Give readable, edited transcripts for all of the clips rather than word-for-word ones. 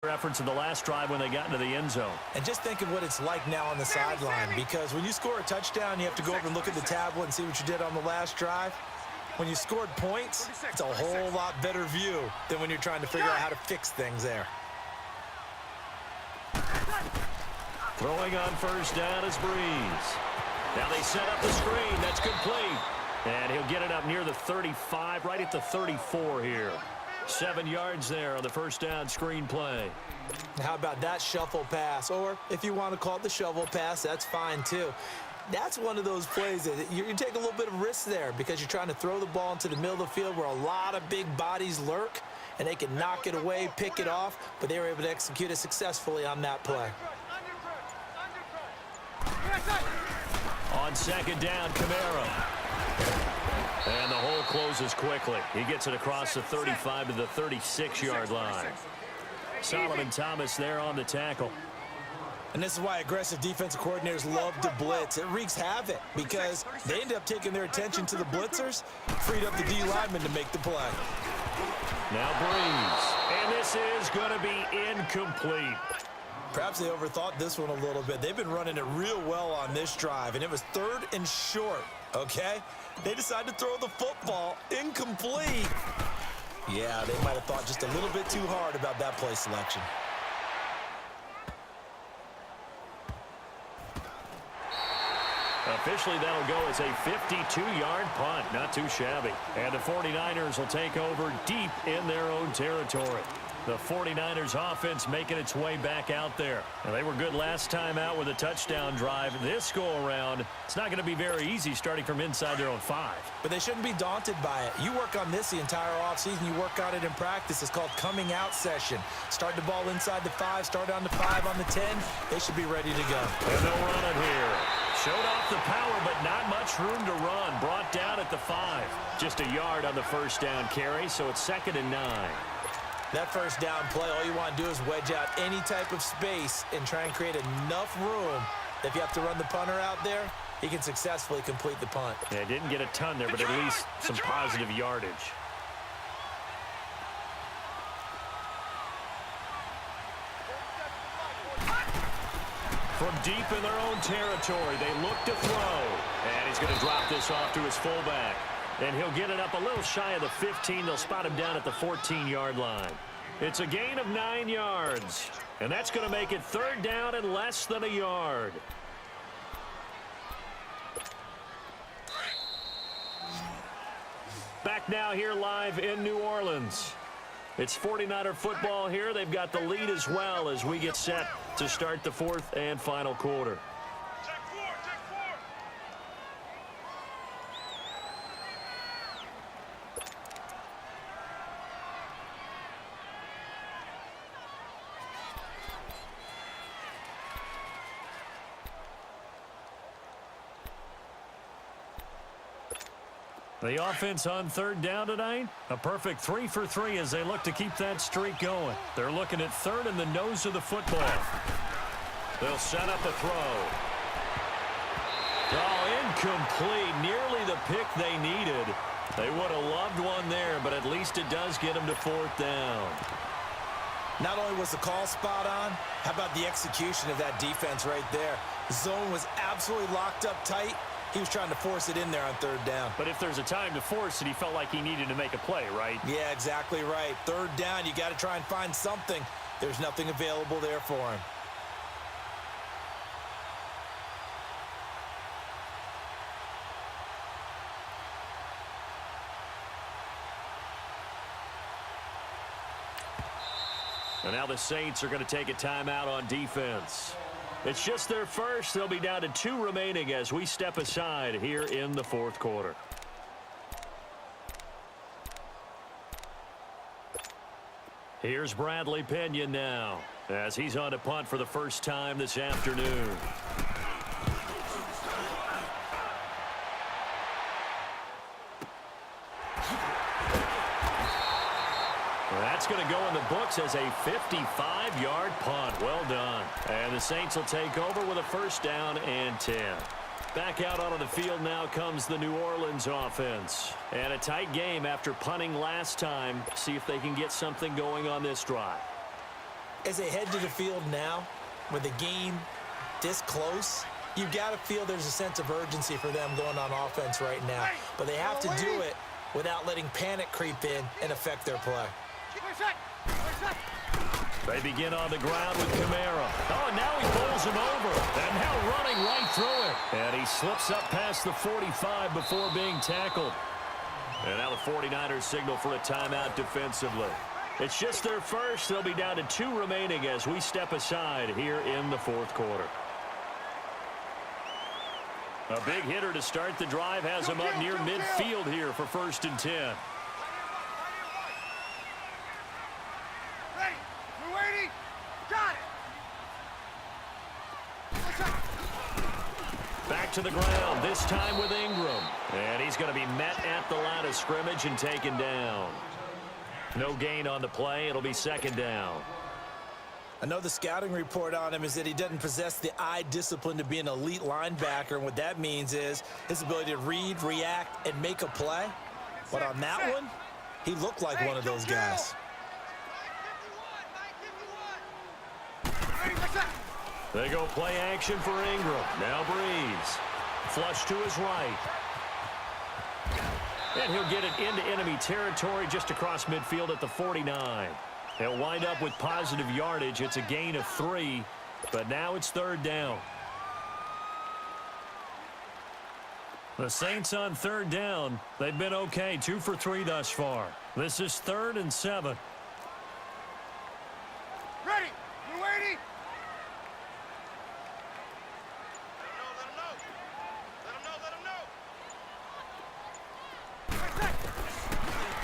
Efforts in the last drive when they got into the end zone. And just think of what it's like now on the sideline, because when you score a touchdown, you have to go over and look at the tablet and see what you did on the last drive. When you scored points, it's a whole lot better view than when you're trying to figure out how to fix things there. Throwing on first down is Breeze. Now they set up the screen. That's complete. And he'll get it up near the 35, right at the 34 here. 7 yards there on the first down screen play. How about that shuffle pass? Or if you want to call it the shovel pass, that's fine too. That's one of those plays that you take a little bit of risk there because you're trying to throw the ball into the middle of the field where a lot of big bodies lurk, and they can knock it away, pick it off, but they were able to execute it successfully on that play. On second down, Camaro. And the hole closes quickly. He gets it across the 35 to the 36-yard line. Solomon Thomas there on the tackle. And this is why aggressive defensive coordinators love to blitz. It wreaks havoc because they end up taking their attention to the blitzers, freed up the D lineman to make the play. Now Breeze. And this is going to be incomplete. Perhaps they overthought this one a little bit. They've been running it real well on this drive, and it was 3rd and short, okay? They decided to throw the football incomplete. Yeah, they might have thought just a little bit too hard about that play selection. Officially, that'll go as a 52-yard punt. Not too shabby. And the 49ers will take over deep in their own territory. The 49ers offense making its way back out there. Now, they were good last time out with a touchdown drive. This go-around, it's not going to be very easy starting from inside their own 5. But they shouldn't be daunted by it. You work on this the entire offseason. You work on it in practice. It's called coming out session. Start the ball inside the 5, start on the 5, on the 10. They should be ready to go. And they'll run it here. Showed off the power, but not much room to run. Brought down at the 5. Just a yard on the first down carry, so it's 2nd and 9. That first down play, all you want to do is wedge out any type of space and try and create enough room that if you have to run the punter out there, he can successfully complete the punt. Yeah, didn't get a ton there, but at least some positive yardage. From deep in their own territory, they look to throw. And he's going to drop this off to his fullback. And he'll get it up a little shy of the 15. They'll spot him down at the 14-yard line. It's a gain of 9 yards. And that's going to make it 3rd down and less than a yard. Back now here live in New Orleans. It's 49er football here. They've got the lead as well as we get set to start the 4th and final quarter. The offense on 3rd down tonight, a perfect 3 for 3 as they look to keep that streak going. They're looking at 3rd in the nose of the football. They'll set up a throw. Oh, incomplete. Nearly the pick they needed. They would have loved one there, but at least it does get them to 4th down. Not only was the call spot on, how about the execution of that defense right there? The zone was absolutely locked up tight. He was trying to force it in there on 3rd down. But if there's a time to force it, he felt like he needed to make a play, right? Yeah, exactly right. 3rd down, you got to try and find something. There's nothing available there for him. And now the Saints are going to take a timeout on defense. It's just their first. They'll be down to 2 remaining as we step aside here in the 4th quarter. Here's Bradley Pinion now as he's on to punt for the first time this afternoon. That's going to go in the books as a 55-yard punt. Well done. And the Saints will take over with a 1st down and 10. Back out onto the field now comes the New Orleans offense. And a tight game after punting last time. See if they can get something going on this drive. As they head to the field now, with the game this close, you've got to feel there's a sense of urgency for them going on offense right now. But they have to do it without letting panic creep in and affect their play. They begin on the ground with Kamara. Oh, and now he bowls him over. And now running right through it. And he slips up past the 45 before being tackled. And now the 49ers signal for a timeout defensively. It's just their first. They'll be down to 2 remaining as we step aside here in the fourth quarter. A big hitter to start the drive has him up near midfield here for 1st and 10. Ready. We're waiting. Got it. Back to the ground, this time with Ingram. And he's going to be met at the line of scrimmage and taken down. No gain on the play. It'll be 2nd down. I know the scouting report on him is that he doesn't possess the eye discipline to be an elite linebacker, and what that means is his ability to read, react, and make a play. But on that one, he looked like one of those guys. They go play action for Ingram. Now Breeze. Flush to his right. And he'll get it into enemy territory just across midfield at the 49. He'll wind up with positive yardage. It's a gain of 3, but now it's 3rd down. The Saints on 3rd down. They've been okay, 2 for 3 thus far. This is 3rd and 7. Ready. We're waiting.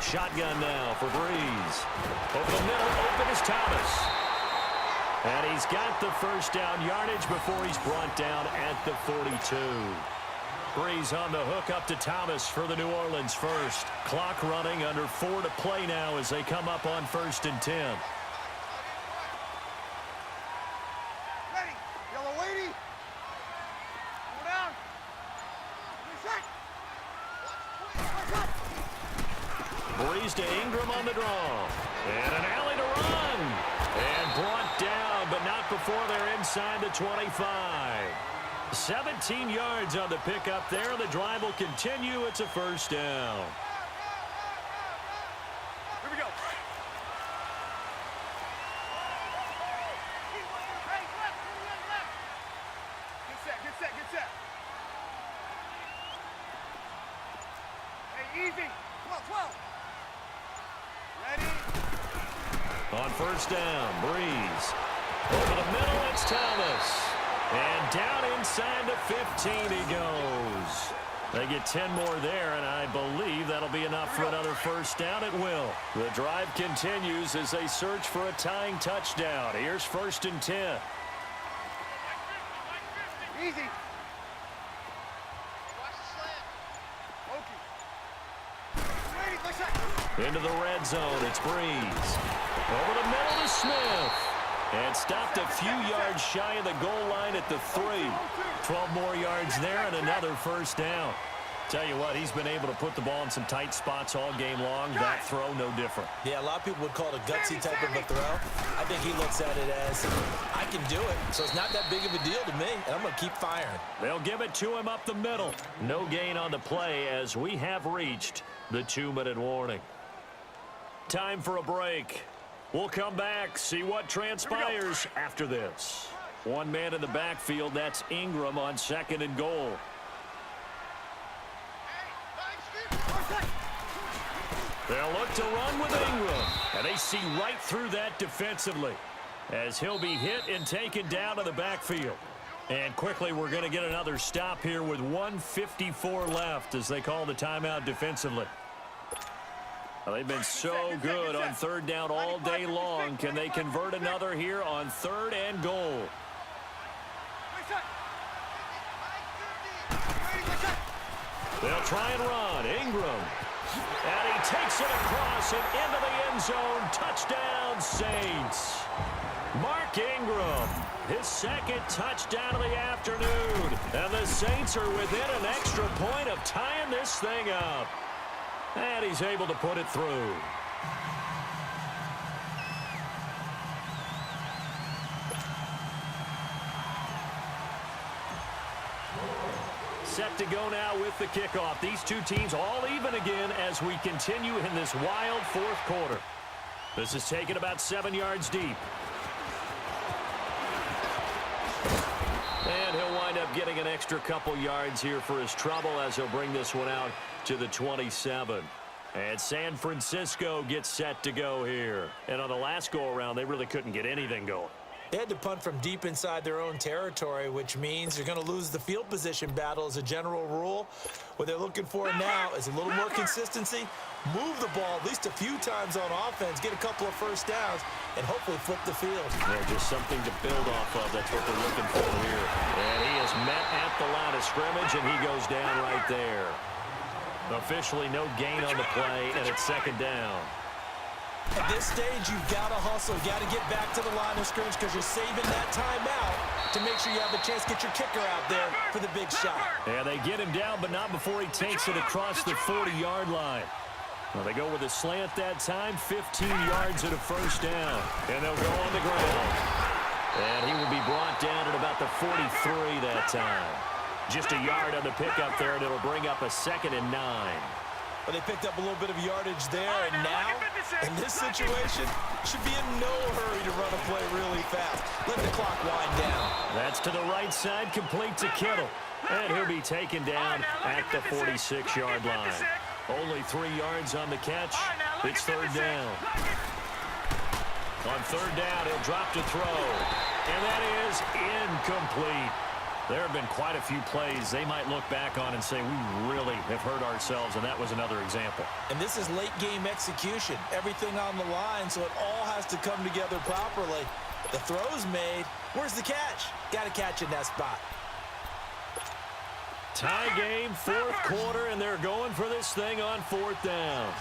Shotgun now for Breeze. Over the middle, open is Thomas. And he's got the 1st down yardage before he's brought down at the 42. Breeze on the hook up to Thomas for the New Orleans 1st. Clock running, under 4 to play now as they come up on 1st and 10. Ready. Yellow waiting. Go down. Breeze to Ingram on the draw. And an alley to run. And brought down, but not before they're inside the 25. 17 yards on the pickup there. The drive will continue. It's a 1st down. Here we go. Get set. Hey, easy. Come on, 12. Ready? On 1st down, Breeze. Over the middle, it's Thomas. And down inside the 15 he goes. They get 10 more there, and I believe that'll be enough for another 1st down. It will. The drive continues as they search for a tying touchdown. Here's 1st and 10. Easy. Into the red zone, it's Breeze. Over the middle to Smith. And stopped a few yards shy of the goal line at the 3. 12 more yards there and another 1st down. Tell you what, he's been able to put the ball in some tight spots all game long. That throw, no different. Yeah, a lot of people would call it a gutsy type of a throw. I think he looks at it as, I can do it, so it's not that big of a deal to me, and I'm going to keep firing. They'll give it to him up the middle. No gain on the play as we have reached the 2-minute warning. Time for a break. We'll come back, see what transpires after this. One man in the backfield, that's Ingram on 2nd and goal. They'll look to run with Ingram. And they see right through that defensively as he'll be hit and taken down to the backfield. And quickly, we're going to get another stop here with 1:54 left as they call the timeout defensively. Well, they've been so good on 3rd down all day long. Can they convert another here on 3rd and goal? They'll try and run. Ingram. And he takes it across and into the end zone. Touchdown, Saints. Mark Ingram, his 2nd touchdown of the afternoon. And the Saints are within an extra point of tying this thing up. And he's able to put it through. set to go now with the kickoff. These two teams all even again as we continue in this wild fourth quarter. This is taken about 7 yards deep. And he'll wind up getting an extra couple yards here for his trouble as he'll bring this one out to the 27. And San Francisco gets set to go here. And on the last go-around, they really couldn't get anything going. They had to punt from deep inside their own territory, which means you're going to lose the field position battle as a general rule. What they're looking for now is a little more consistency, move the ball at least a few times on offense, get a couple of first downs, and hopefully flip the field. Yeah, just something to build off of. That's what they're looking for here. And he is met at the line of scrimmage, and he goes down right there. Officially no gain on the play, and it's second down. At this stage, you've got to hustle. You've got to get back to the line of scrimmage because you're saving that timeout to make sure you have a chance to get your kicker out there for the big shot. Yeah, they get him down, but not before he takes it across the 40-yard line. Well, they go with a slant that time, 15 yards at a first down. And they'll go on the ground. And he will be brought down at about the 43 that time. Just a yard on the pickup there, and it'll bring up a 2nd and 9. Well, they picked up a little bit of yardage there, and now, in this situation, should be in no hurry to run a play really fast. Let the clock wind down. That's to the right side, complete to Kittle. And he'll be taken down at the 46-yard line. Only 3 yards on the catch. It's third down. On third down, he'll drop to throw. And that is incomplete. There have been quite a few plays they might look back on and say, we really have hurt ourselves, and that was another example. And this is late-game execution. Everything on the line, so it all has to come together properly. The throw's made. Where's the catch? Got to catch in that spot. Tie game, fourth quarter, and they're going for this thing on fourth down.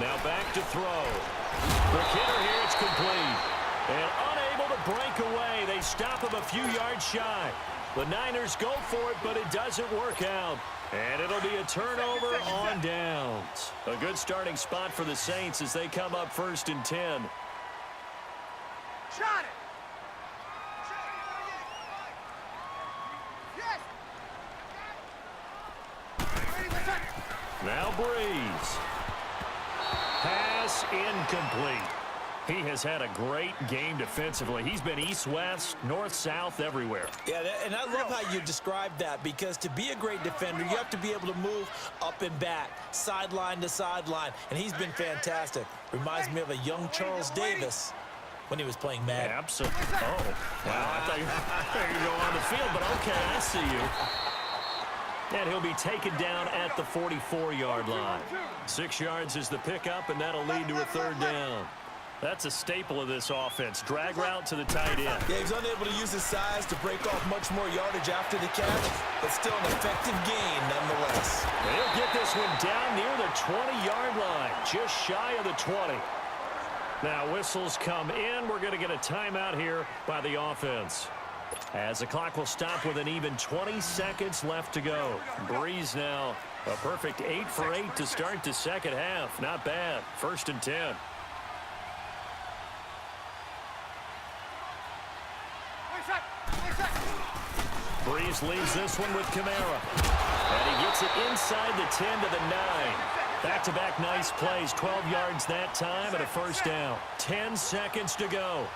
Now back to throw. The hitter here, it's complete. And unable to break away. They stop him a few yards shy. The Niners go for it, but it doesn't work out. And it'll be a turnover on downs. A good starting spot for the Saints as they come up 1st and 10. Shot it. Now Breeze. Pass incomplete. He has had a great game defensively. He's been east-west, north-south, everywhere. Yeah, and I love how you described that, because to be a great defender, you have to be able to move up and back, sideline to sideline, and he's been fantastic. Reminds me of a young Charles Davis when he was playing Madden. Absolutely. Oh, wow. I thought you were going on the field, but okay, I see you. And he'll be taken down at the 44-yard line. 6 yards is the pickup, and that'll lead to a third down. That's a staple of this offense. Drag route to the tight end. Yeah, he's unable to use his size to break off much more yardage after the catch, but still an effective gain nonetheless. And he'll get this one down near the 20-yard line, just shy of the 20. Now whistles come in. We're going to get a timeout here by the offense, as the clock will stop with an even 20 seconds left to go. Breeze now a perfect 8 for 8 to start the second half. Not bad. 1st and 10. Breeze leaves this one with Kamara. And he gets it inside the 10 to the 9. Back-to-back nice plays. 12 yards that time and a first down. 10 seconds to go.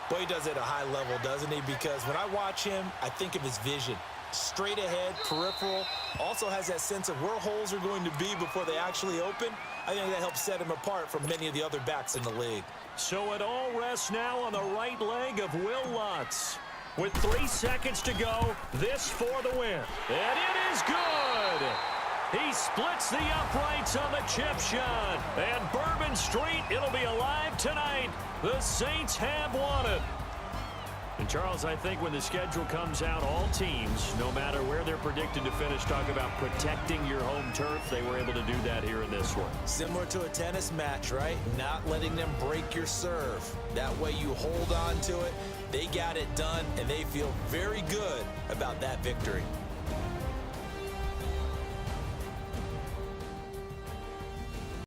Boy, he does it at a high level, doesn't he? Because when I watch him, I think of his vision. Straight ahead, peripheral. Also has that sense of where holes are going to be before they actually open. I think that helps set him apart from many of the other backs in the league. So it all rests now on the right leg of Will Lutz. With 3 seconds to go, this for the win. And it is good! He splits the uprights on the chip shot. And Bourbon Street, it'll be alive tonight. The Saints have won it. And Charles, I think when the schedule comes out, all teams, no matter where they're predicted to finish, talk about protecting your home turf. They were able to do that here in this one. Similar to a tennis match, right? Not letting them break your serve. That way you hold on to it. They got it done, and they feel very good about that victory.